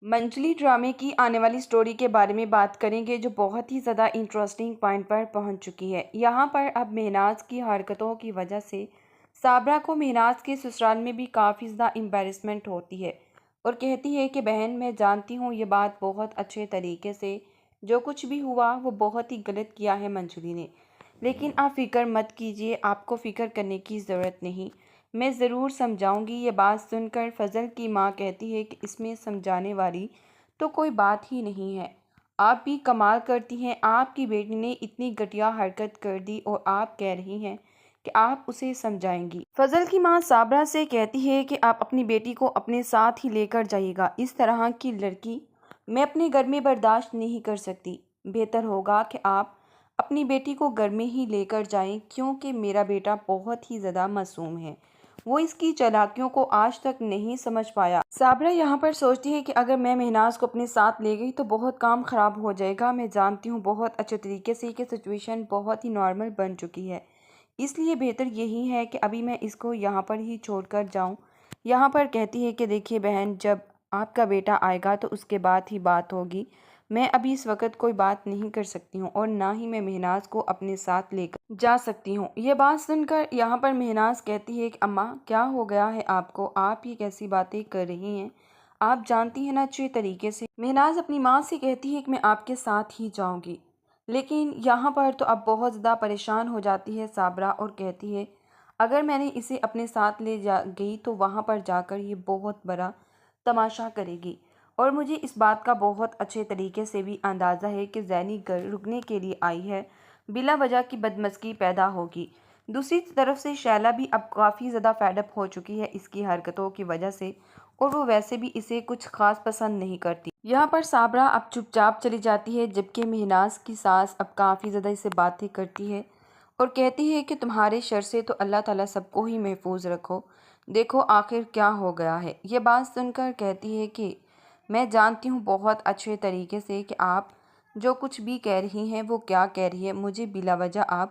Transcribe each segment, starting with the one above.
منجلی ڈرامے کی آنے والی سٹوری کے بارے میں بات کریں گے جو بہت ہی زیادہ انٹرسٹنگ پوائنٹ پر پہنچ چکی ہے۔ یہاں پر اب مہناز کی حرکتوں کی وجہ سے صابرہ کو مہناز کے سسرال میں بھی کافی زیادہ امبیرسمنٹ ہوتی ہے اور کہتی ہے کہ بہن میں جانتی ہوں یہ بات بہت اچھے طریقے سے، جو کچھ بھی ہوا وہ بہت ہی غلط کیا ہے منجلی نے، لیکن آپ فکر مت کیجیے، آپ کو فکر کرنے کی ضرورت نہیں، میں ضرور سمجھاؤں گی۔ یہ بات سن کر فضل کی ماں کہتی ہے کہ اس میں سمجھانے والی تو کوئی بات ہی نہیں ہے، آپ بھی کمال کرتی ہیں، آپ کی بیٹی نے اتنی گھٹیا حرکت کر دی اور آپ کہہ رہی ہیں کہ آپ اسے سمجھائیں گی۔ فضل کی ماں صابرہ سے کہتی ہے کہ آپ اپنی بیٹی کو اپنے ساتھ ہی لے کر جائیے گا، اس طرح کی لڑکی میں اپنے گھر میں برداشت نہیں کر سکتی، بہتر ہوگا کہ آپ اپنی بیٹی کو گھر میں ہی لے کر جائیں کیونکہ میرا بیٹا بہت ہی زیادہ معصوم ہے، وہ اس کی چالاکیوں کو آج تک نہیں سمجھ پایا۔ صابرہ یہاں پر سوچتی ہے کہ اگر میں مہناز کو اپنے ساتھ لے گئی تو بہت کام خراب ہو جائے گا، میں جانتی ہوں بہت اچھے طریقے سے کہ سچویشن بہت ہی نارمل بن چکی ہے، اس لیے بہتر یہی ہے کہ ابھی میں اس کو یہاں پر ہی چھوڑ کر جاؤں۔ یہاں پر کہتی ہے کہ دیکھیے بہن، جب آپ کا بیٹا آئے گا تو اس کے بعد ہی بات ہوگی، میں ابھی اس وقت کوئی بات نہیں کر سکتی ہوں اور نہ ہی میں مہناز کو اپنے ساتھ لے کر جا سکتی ہوں۔ یہ بات سن کر یہاں پر مہناز کہتی ہے کہ اماں کیا ہو گیا ہے آپ کو، آپ یہ کیسی باتیں کر رہی ہیں، آپ جانتی ہیں نا اچھے طریقے سے۔ مہناز اپنی ماں سے کہتی ہے کہ میں آپ کے ساتھ ہی جاؤں گی، لیکن یہاں پر تو اب بہت زیادہ پریشان ہو جاتی ہے صابرہ اور کہتی ہے اگر میں نے اسے اپنے ساتھ لے گئی تو وہاں پر جا کر یہ بہت بڑا تماشا کرے گی، اور مجھے اس بات کا بہت اچھے طریقے سے بھی اندازہ ہے کہ زینی گھر رکنے کے لیے آئی ہے، بلا وجہ کی بدمزگی پیدا ہوگی۔ دوسری طرف سے شیلا بھی اب کافی زیادہ فیڈ اپ ہو چکی ہے اس کی حرکتوں کی وجہ سے، اور وہ ویسے بھی اسے کچھ خاص پسند نہیں کرتی۔ یہاں پر صابرہ اب چپ چاپ چلی جاتی ہے، جبکہ مہناز کی ساس اب کافی زیادہ اسے باتیں کرتی ہے اور کہتی ہے کہ تمہارے شر سے تو اللہ تعالیٰ سب کو ہی محفوظ رکھو، دیکھو آخر کیا ہو گیا ہے۔ یہ بات سن کر کہتی ہے کہ میں جانتی ہوں بہت اچھے طریقے سے کہ آپ جو کچھ بھی کہہ رہی ہیں وہ کیا کہہ رہی ہے، مجھے بلا وجہ آپ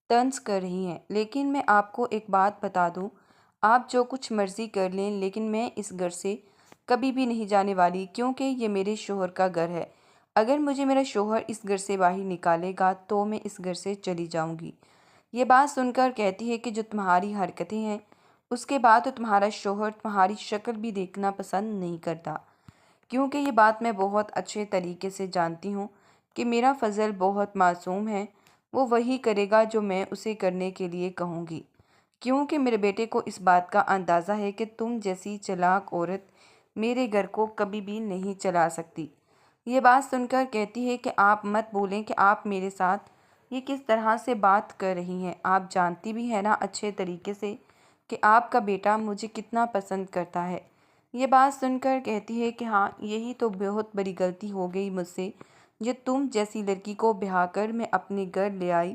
طنز کر رہی ہیں، لیکن میں آپ کو ایک بات بتا دوں، آپ جو کچھ مرضی کر لیں لیکن میں اس گھر سے کبھی بھی نہیں جانے والی کیونکہ یہ میرے شوہر کا گھر ہے، اگر مجھے میرا شوہر اس گھر سے باہر نکالے گا تو میں اس گھر سے چلی جاؤں گی۔ یہ بات سن کر کہتی ہے کہ جو تمہاری حرکتیں ہیں اس کے بعد تو تمہارا شوہر تمہاری شکل بھی دیکھنا پسند نہیں کرتا، کیونکہ یہ بات میں بہت اچھے طریقے سے جانتی ہوں کہ میرا فضل بہت معصوم ہے، وہ وہی کرے گا جو میں اسے کرنے کے لیے کہوں گی، کیونکہ میرے بیٹے کو اس بات کا اندازہ ہے کہ تم جیسی چالاک عورت میرے گھر کو کبھی بھی نہیں چلا سکتی۔ یہ بات سن کر کہتی ہے کہ آپ مت بولیں کہ آپ میرے ساتھ یہ کس طرح سے بات کر رہی ہیں، آپ جانتی بھی ہیں نا اچھے طریقے سے کہ آپ کا بیٹا مجھے کتنا پسند کرتا ہے۔ یہ بات سن کر کہتی ہے کہ ہاں یہی تو بہت بڑی غلطی ہو گئی مجھ سے، جو تم جیسی لڑکی کو بہا کر میں اپنے گھر لے آئی،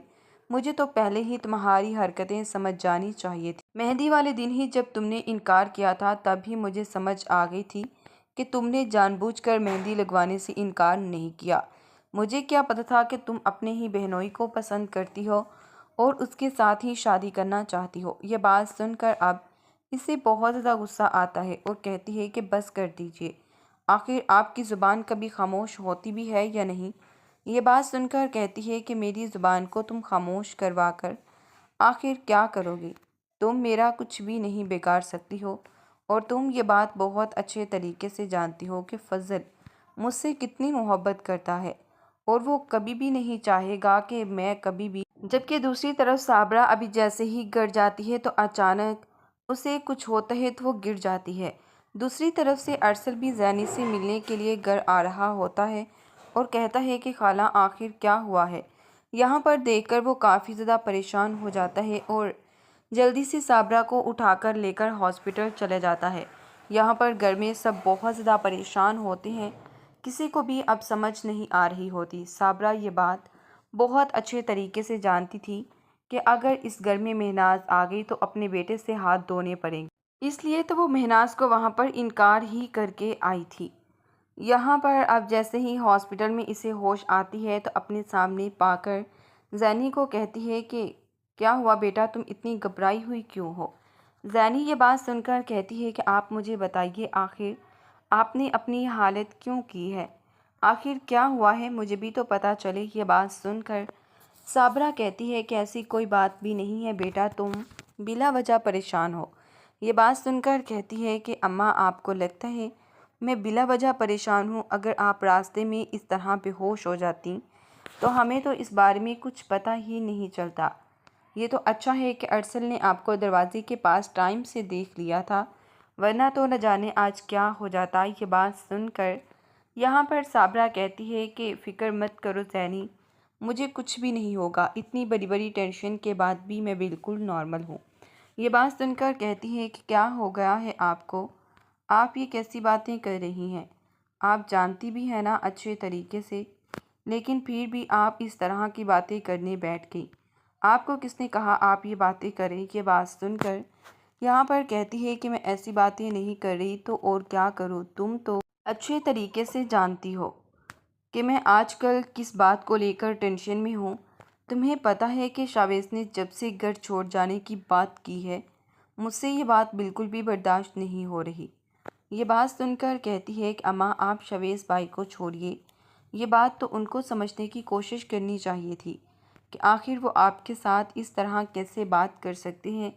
مجھے تو پہلے ہی تمہاری حرکتیں سمجھ جانی چاہیے تھی۔ مہندی والے دن ہی جب تم نے انکار کیا تھا تب ہی مجھے سمجھ آ گئی تھی کہ تم نے جان بوجھ کر مہندی لگوانے سے انکار نہیں کیا، مجھے کیا پتہ تھا کہ تم اپنے ہی بہنوئی کو پسند کرتی ہو اور اس کے ساتھ ہی شادی کرنا چاہتی ہو۔ یہ بات سن کر اب اسے بہت زیادہ غصہ آتا ہے اور کہتی ہے کہ بس کر دیجیے، آخر آپ کی زبان کبھی خاموش ہوتی بھی ہے یا نہیں۔ یہ بات سن کر کہتی ہے کہ میری زبان کو تم خاموش کروا کر آخر کیا کرو گی، تم میرا کچھ بھی نہیں بگاڑ سکتی ہو، اور تم یہ بات بہت اچھے طریقے سے جانتی ہو کہ فضل مجھ سے کتنی محبت کرتا ہے اور وہ کبھی بھی نہیں چاہے گا کہ میں کبھی بھی۔ جبکہ دوسری طرف صابرہ ابھی جیسے ہی گر جاتی ہے تو اچانک اسے کچھ ہوتا ہے تو وہ گر جاتی ہے۔ دوسری طرف سے ارسل بھی زینی سے ملنے کے لیے گھر آ رہا ہوتا ہے اور کہتا ہے کہ خالہ آخر کیا ہوا ہے۔ یہاں پر دیکھ کر وہ کافی زیادہ پریشان ہو جاتا ہے اور جلدی سے صابرہ کو اٹھا کر لے کر ہاسپٹل چلے جاتا ہے۔ یہاں پر گھر میں سب بہت زیادہ پریشان ہوتے ہیں، کسی کو بھی اب سمجھ نہیں آ رہی ہوتی۔ صابرہ یہ بات بہت اچھے طریقے سے جانتی تھی کہ اگر اس گھر میں مہناز آ گئی تو اپنے بیٹے سے ہاتھ دھونے پڑیں گے، اس لیے تو وہ مہناز کو وہاں پر انکار ہی کر کے آئی تھی۔ یہاں پر اب جیسے ہی ہاسپٹل میں اسے ہوش آتی ہے تو اپنے سامنے پا کر زینی کو کہتی ہے کہ کیا ہوا بیٹا، تم اتنی گھبرائی ہوئی کیوں ہو؟ زینی یہ بات سن کر کہتی ہے کہ آپ مجھے بتائیے آخر آپ نے اپنی حالت کیوں کی ہے؟ آخر کیا ہوا ہے؟ مجھے بھی تو پتہ چلے۔ یہ بات سن کر صابرہ کہتی ہے کہ ایسی کوئی بات بھی نہیں ہے بیٹا، تم بلا وجہ پریشان ہو۔ یہ بات سن کر کہتی ہے کہ اماں، آپ کو لگتا ہے میں بلا وجہ پریشان ہوں؟ اگر آپ راستے میں اس طرح بے ہوش ہو جاتی تو ہمیں تو اس بارے میں کچھ پتہ ہی نہیں چلتا۔ یہ تو اچھا ہے کہ ارسل نے آپ کو دروازے کے پاس ٹائم سے دیکھ لیا تھا، ورنہ تو نہ جانے آج کیا ہو جاتا۔ یہ بات سن کر یہاں پر صابرہ کہتی ہے کہ فکر مت کرو زینی، مجھے کچھ بھی نہیں ہوگا، اتنی بڑی بڑی ٹینشن کے بعد بھی میں بالکل نارمل ہوں۔ یہ بات سن کر کہتی ہے کہ کیا ہو گیا ہے آپ کو؟ آپ یہ کیسی باتیں کر رہی ہیں؟ آپ جانتی بھی ہیں نا اچھے طریقے سے، لیکن پھر بھی آپ اس طرح کی باتیں کرنے بیٹھ گئی۔ آپ کو کس نے کہا آپ یہ باتیں کریں؟ یہ بات سن کر یہاں پر کہتی ہے کہ میں ایسی باتیں نہیں کر رہی تو اور کیا کروں؟ تم تو اچھے طریقے سے جانتی ہو کہ میں آج کل کس بات کو لے کر ٹینشن میں ہوں۔ تمہیں پتہ ہے کہ شاویز نے جب سے گھر چھوڑ جانے کی بات کی ہے، مجھ سے یہ بات بالکل بھی برداشت نہیں ہو رہی۔ یہ بات سن کر کہتی ہے کہ اماں، آپ شاویز بھائی کو چھوڑیے۔ یہ بات تو ان کو سمجھنے کی کوشش کرنی چاہیے تھی کہ آخر وہ آپ کے ساتھ اس طرح کیسے بات کر سکتے ہیں۔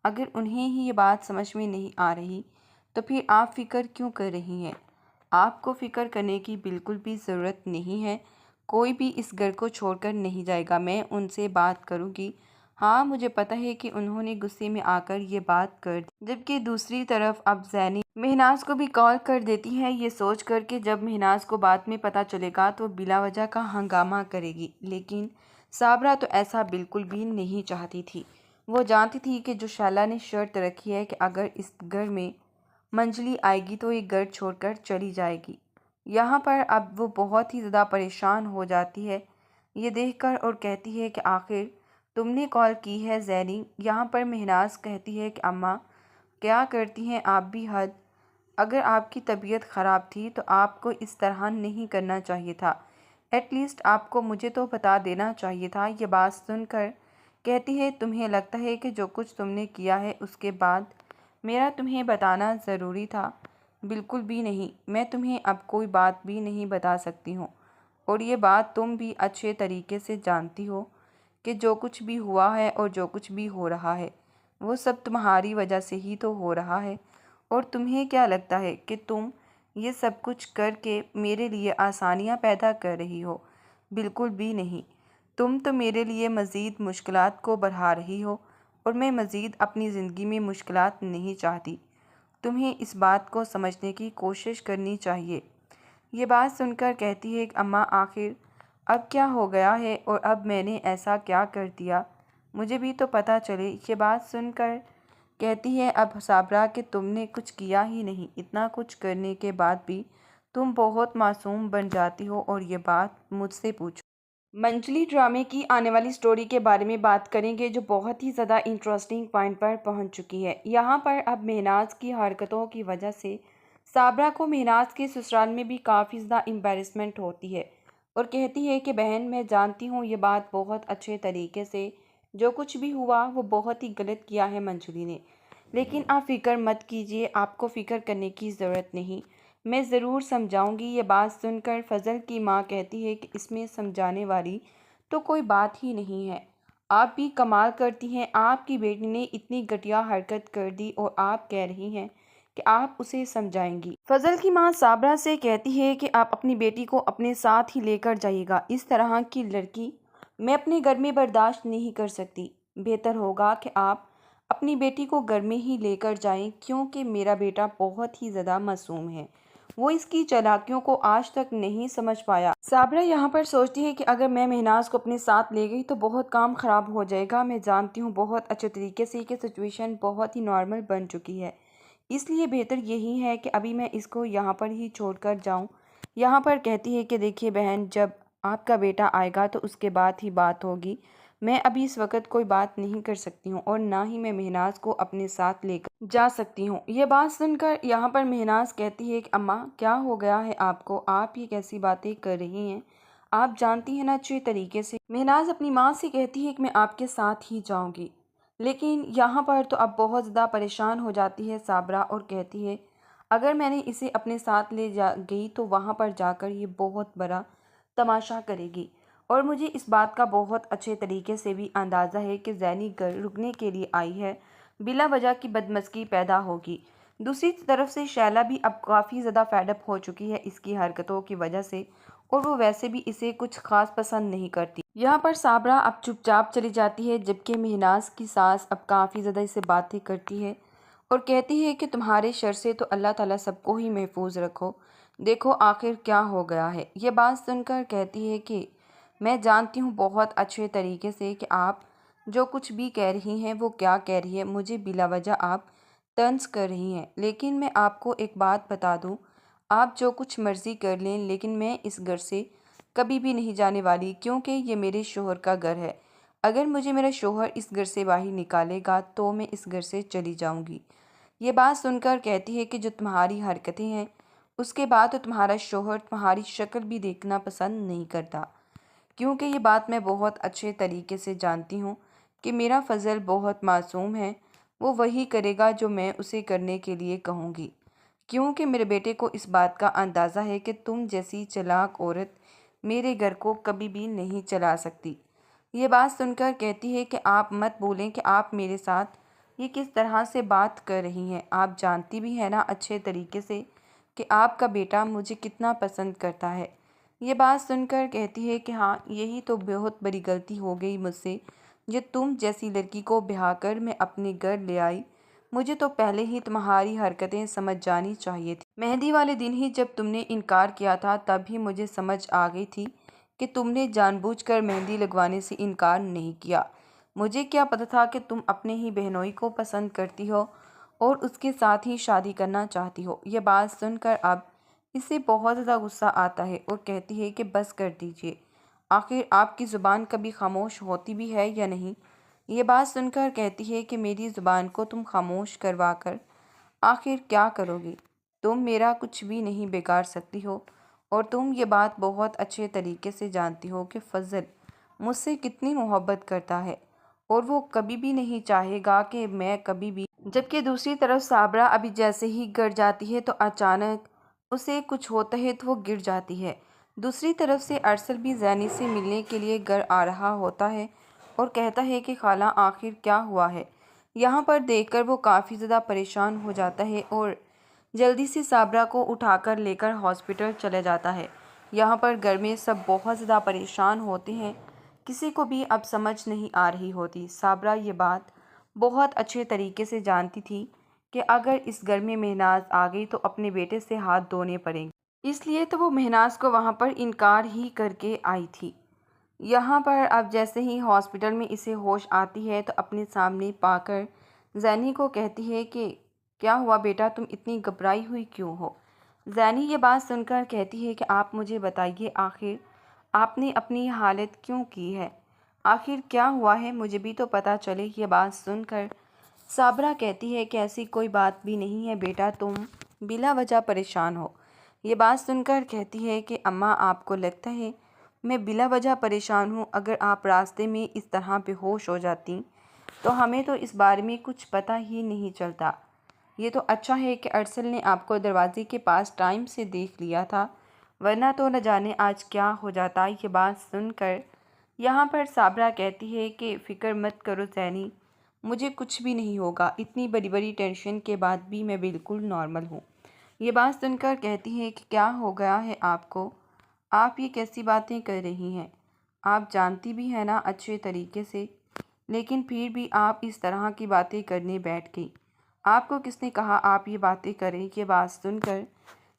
اگر انہیں ہی یہ بات سمجھ میں نہیں آ رہی تو پھر آپ فکر کیوں کر رہی ہیں؟ آپ کو فکر کرنے کی بالکل بھی ضرورت نہیں ہے۔ کوئی بھی اس گھر کو چھوڑ کر نہیں جائے گا، میں ان سے بات کروں گی۔ ہاں، مجھے پتہ ہے کہ انہوں نے غصے میں آ کر یہ بات کر دی۔ جبکہ دوسری طرف اب زینی مہناز کو بھی کال کر دیتی ہے، یہ سوچ کر کہ جب مہناز کو بات میں پتہ چلے گا تو بلا وجہ کا ہنگامہ کرے گی۔ لیکن صابرہ تو ایسا بالکل بھی نہیں چاہتی تھی۔ وہ جانتی تھی کہ جو شائلہ نے شرط رکھی ہے کہ اگر اس گھر میں منجلی آئے گی تو یہ گھر چھوڑ کر چلی جائے گی۔ یہاں پر اب وہ بہت ہی زیادہ پریشان ہو جاتی ہے یہ دیکھ کر، اور کہتی ہے کہ آخر تم نے کال کی ہے زینی؟ یہاں پر مہناز کہتی ہے کہ اماں، کیا کرتی ہیں آپ بھی حد۔ اگر آپ کی طبیعت خراب تھی تو آپ کو اس طرح نہیں کرنا چاہیے تھا، ایٹ لیسٹ آپ کو مجھے تو بتا دینا چاہیے تھا۔ یہ بات سن کر کہتی ہے تمہیں لگتا ہے کہ جو کچھ تم نے کیا ہے اس کے بعد میرا تمہیں بتانا ضروری تھا؟ بالکل بھی نہیں، میں تمہیں اب کوئی بات بھی نہیں بتا سکتی ہوں، اور یہ بات تم بھی اچھے طریقے سے جانتی ہو کہ جو کچھ بھی ہوا ہے اور جو کچھ بھی ہو رہا ہے وہ سب تمہاری وجہ سے ہی تو ہو رہا ہے۔ اور تمہیں کیا لگتا ہے کہ تم یہ سب کچھ کر کے میرے لیے آسانیاں پیدا کر رہی ہو؟ بالکل بھی نہیں، تم تو میرے لیے مزید مشکلات کو بڑھا رہی ہو، اور میں مزید اپنی زندگی میں مشکلات نہیں چاہتی۔ تمہیں اس بات کو سمجھنے کی کوشش کرنی چاہیے۔ یہ بات سن کر کہتی ہے کہ اماں، آخر اب کیا ہو گیا ہے اور اب میں نے ایسا کیا کر دیا؟ مجھے بھی تو پتہ چلے۔ یہ بات سن کر کہتی ہے اب صابرہ کہ تم نے کچھ کیا ہی نہیں، اتنا کچھ کرنے کے بعد بھی تم بہت معصوم بن جاتی ہو، اور یہ بات مجھ سے پوچھو۔ منجلی ڈرامے کی آنے والی سٹوری کے بارے میں بات کریں گے جو بہت ہی زیادہ انٹرسٹنگ پوائنٹ پر پہنچ چکی ہے۔ یہاں پر اب مہناز کی حرکتوں کی وجہ سے صابرہ کو مہناز کے سسرال میں بھی کافی زیادہ امبیرسمنٹ ہوتی ہے، اور کہتی ہے کہ بہن، میں جانتی ہوں یہ بات بہت اچھے طریقے سے، جو کچھ بھی ہوا وہ بہت ہی غلط کیا ہے منجلی نے، لیکن آپ فکر مت کیجیے، آپ کو فکر کرنے کی ضرورت نہیں، میں ضرور سمجھاؤں گی۔ یہ بات سن کر فضل کی ماں کہتی ہے کہ اس میں سمجھانے والی تو کوئی بات ہی نہیں ہے، آپ بھی کمال کرتی ہیں، آپ کی بیٹی نے اتنی گھٹیا حرکت کر دی اور آپ کہہ رہی ہیں کہ آپ اسے سمجھائیں گی۔ فضل کی ماں صابرہ سے کہتی ہے کہ آپ اپنی بیٹی کو اپنے ساتھ ہی لے کر جائیے گا، اس طرح کی لڑکی میں اپنے گھر میں برداشت نہیں کر سکتی۔ بہتر ہوگا کہ آپ اپنی بیٹی کو گھر میں ہی لے کر جائیں، کیونکہ میرا بیٹا بہت ہی زیادہ معصوم ہے، وہ اس کی چالاکیوں کو آج تک نہیں سمجھ پایا۔ صابرہ یہاں پر سوچتی ہے کہ اگر میں مہناز کو اپنے ساتھ لے گئی تو بہت کام خراب ہو جائے گا۔ میں جانتی ہوں بہت اچھے طریقے سے کہ سچویشن بہت ہی نارمل بن چکی ہے، اس لیے بہتر یہی ہے کہ ابھی میں اس کو یہاں پر ہی چھوڑ کر جاؤں۔ یہاں پر کہتی ہے کہ دیکھیے بہن، جب آپ کا بیٹا آئے گا تو اس کے بعد ہی بات ہوگی، میں ابھی اس وقت کوئی بات نہیں کر سکتی ہوں، اور نہ ہی میں مہناز کو اپنے ساتھ لے کر جا سکتی ہوں۔ یہ بات سن کر یہاں پر مہناز کہتی ہے کہ اماں، کیا ہو گیا ہے آپ کو؟ آپ یہ کیسی باتیں کر رہی ہیں؟ آپ جانتی ہیں نا اچھے طریقے سے۔ مہناز اپنی ماں سے کہتی ہے کہ میں آپ کے ساتھ ہی جاؤں گی، لیکن یہاں پر تو اب بہت زیادہ پریشان ہو جاتی ہے صابرہ، اور کہتی ہے اگر میں نے اسے اپنے ساتھ لے جا گئی تو وہاں پر جا کر یہ بہت بڑا تماشا کرے گی، اور مجھے اس بات کا بہت اچھے طریقے سے بھی اندازہ ہے کہ زینی گھر رکنے کے لیے آئی ہے، بلا وجہ کی بدمزگی پیدا ہوگی۔ دوسری طرف سے شیلا بھی اب کافی زیادہ فیڈ اپ ہو چکی ہے اس کی حرکتوں کی وجہ سے، اور وہ ویسے بھی اسے کچھ خاص پسند نہیں کرتی۔ یہاں پر صابرہ اب چپ چاپ چلی جاتی ہے، جبکہ مہناز کی ساس اب کافی زیادہ اسے باتیں کرتی ہے اور کہتی ہے کہ تمہارے شر سے تو اللہ تعالیٰ سب کو ہی محفوظ رکھو، دیکھو آخر کیا ہو گیا ہے۔ یہ بات سن کر کہتی ہے کہ میں جانتی ہوں بہت اچھے طریقے سے کہ آپ جو کچھ بھی کہہ رہی ہیں وہ کیا کہہ رہی ہے، مجھے بلا وجہ آپ طنز کر رہی ہیں، لیکن میں آپ کو ایک بات بتا دوں، آپ جو کچھ مرضی کر لیں لیکن میں اس گھر سے کبھی بھی نہیں جانے والی، کیونکہ یہ میرے شوہر کا گھر ہے۔ اگر مجھے میرا شوہر اس گھر سے باہر نکالے گا تو میں اس گھر سے چلی جاؤں گی۔ یہ بات سن کر کہتی ہے کہ جو تمہاری حرکتیں ہیں اس کے بعد تو تمہارا شوہر تمہاری شکل بھی دیکھنا پسند نہیں کرتا، کیونکہ یہ بات میں بہت اچھے طریقے سے جانتی ہوں کہ میرا فضل بہت معصوم ہے، وہ وہی کرے گا جو میں اسے کرنے کے لیے کہوں گی، کیونکہ میرے بیٹے کو اس بات کا اندازہ ہے کہ تم جیسی چلاک عورت میرے گھر کو کبھی بھی نہیں چلا سکتی۔ یہ بات سن کر کہتی ہے کہ آپ مت بولیں کہ آپ میرے ساتھ یہ کس طرح سے بات کر رہی ہیں، آپ جانتی بھی ہیں نا اچھے طریقے سے کہ آپ کا بیٹا مجھے کتنا پسند کرتا ہے۔ یہ بات سن کر کہتی ہے کہ ہاں، یہی تو بہت بڑی غلطی ہو گئی مجھ سے، جو تم جیسی لڑکی کو بیاہ کر میں اپنے گھر لے آئی، مجھے تو پہلے ہی تمہاری حرکتیں سمجھ جانی چاہیے تھی۔ مہندی والے دن ہی جب تم نے انکار کیا تھا تب ہی مجھے سمجھ آ گئی تھی کہ تم نے جان بوجھ کر مہندی لگوانے سے انکار نہیں کیا۔ مجھے کیا پتہ تھا کہ تم اپنے ہی بہنوئی کو پسند کرتی ہو اور اس کے ساتھ ہی شادی کرنا چاہتی ہو۔ یہ بات سن کر اب اسے بہت زیادہ غصہ آتا ہے اور کہتی ہے کہ بس کر دیجیے، آخر آپ کی زبان کبھی خاموش ہوتی بھی ہے یا نہیں؟ یہ بات سن کر کہتی ہے کہ میری زبان کو تم خاموش کروا کر آخر کیا کرو گی؟ تم میرا کچھ بھی نہیں بگاڑ سکتی ہو، اور تم یہ بات بہت اچھے طریقے سے جانتی ہو کہ فضل مجھ سے کتنی محبت کرتا ہے اور وہ کبھی بھی نہیں چاہے گا کہ میں کبھی بھی۔ جبکہ دوسری طرف صابرہ ابھی جیسے ہی گر جاتی ہے تو اچانک اسے کچھ ہوتا ہے تو وہ گر جاتی ہے۔ دوسری طرف سے ارسل بھی زینی سے ملنے کے لیے گھر آ رہا ہوتا ہے اور کہتا ہے کہ خالہ آخر کیا ہوا ہے؟ یہاں پر دیکھ کر وہ کافی زیادہ پریشان ہو جاتا ہے اور جلدی سے صابرہ کو اٹھا کر لے کر ہاسپٹل چلے جاتا ہے۔ یہاں پر گھر میں سب بہت زیادہ پریشان ہوتے ہیں، کسی کو بھی اب سمجھ نہیں آ رہی ہوتی۔ صابرہ یہ بات بہت اچھے طریقے سے جانتی تھی کہ اگر اس گھر میں مہناز آ گئی تو اپنے بیٹے سے ہاتھ دھونے پڑیں گے، اس لیے تو وہ مہناز کو وہاں پر انکار ہی کر کے آئی تھی۔ یہاں پر اب جیسے ہی ہاسپٹل میں اسے ہوش آتی ہے تو اپنے سامنے پا کر زینی کو کہتی ہے کہ کیا ہوا بیٹا، تم اتنی گھبرائی ہوئی کیوں ہو؟ زینی یہ بات سن کر کہتی ہے کہ آپ مجھے بتائیے، آخر آپ نے اپنی یہ حالت کیوں کی ہے؟ آخر کیا ہوا ہے، مجھے بھی تو پتہ چلے۔ یہ بات سن کر صابرہ کہتی ہے کہ ایسی کوئی بات بھی نہیں ہے بیٹا، تم بلا وجہ پریشان ہو۔ یہ بات سن کر کہتی ہے کہ اماں آپ کو لگتا ہے میں بلا وجہ پریشان ہوں؟ اگر آپ راستے میں اس طرح بے ہوش ہو جاتی تو ہمیں تو اس بارے میں کچھ پتہ ہی نہیں چلتا۔ یہ تو اچھا ہے کہ ارسل نے آپ کو دروازے کے پاس ٹائم سے دیکھ لیا تھا، ورنہ تو نہ جانے آج کیا ہو جاتا۔ یہ بات سن کر یہاں پر صابرہ کہتی ہے کہ فکر مت کرو زینی، مجھے کچھ بھی نہیں ہوگا، اتنی بڑی بڑی ٹینشن کے بعد بھی میں بالکل نارمل ہوں۔ یہ بات سن کر کہتی ہے کہ کیا ہو گیا ہے آپ کو؟ آپ یہ کیسی باتیں کر رہی ہیں؟ آپ جانتی بھی ہیں نا اچھے طریقے سے، لیکن پھر بھی آپ اس طرح کی باتیں کرنے بیٹھ گئی۔ آپ کو کس نے کہا آپ یہ باتیں کریں؟ یہ بات سن کر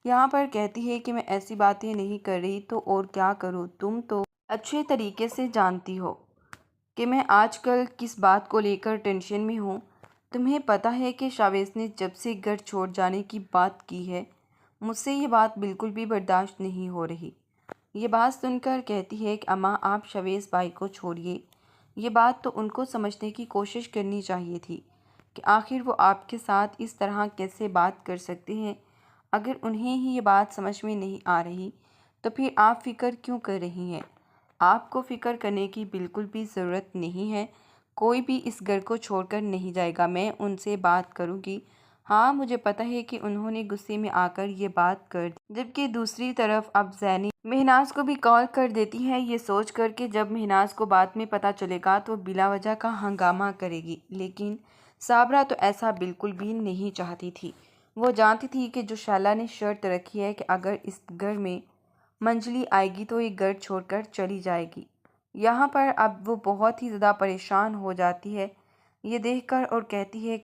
یہاں پر کہتی ہے کہ میں ایسی باتیں نہیں کر رہی تو اور کیا کروں، تم تو اچھے طریقے سے جانتی ہو کہ میں آج کل کس بات کو لے کر ٹینشن میں ہوں۔ تمہیں پتہ ہے کہ شاویز نے جب سے گھر چھوڑ جانے کی بات کی ہے، مجھ سے یہ بات بالکل بھی برداشت نہیں ہو رہی۔ یہ بات سن کر کہتی ہے کہ اماں آپ شاویز بھائی کو چھوڑیے، یہ بات تو ان کو سمجھنے کی کوشش کرنی چاہیے تھی کہ آخر وہ آپ کے ساتھ اس طرح کیسے بات کر سکتے ہیں۔ اگر انہیں ہی یہ بات سمجھ میں نہیں آ رہی تو پھر آپ فکر کیوں کر رہی ہیں؟ آپ کو فکر کرنے کی بالکل بھی ضرورت نہیں ہے، کوئی بھی اس گھر کو چھوڑ کر نہیں جائے گا، میں ان سے بات کروں گی، ہاں مجھے پتہ ہے کہ انہوں نے غصے میں آ کر یہ بات کر دی۔ جبکہ دوسری طرف اب زینب مہناز کو بھی کال کر دیتی ہے، یہ سوچ کر کہ جب مہناز کو بعد میں پتہ چلے گا تو بلا وجہ کا ہنگامہ کرے گی۔ لیکن صابرہ تو ایسا بالکل بھی نہیں چاہتی تھی۔ وہ جانتی تھی کہ جو شعلہ نے شرط رکھی ہے کہ اگر اس گھر میں منجلی آئے گی تو یہ گھر چھوڑ کر چلی جائے گی۔ یہاں پر اب وہ بہت ہی زیادہ پریشان ہو جاتی ہے یہ دیکھ کر اور کہتی ہے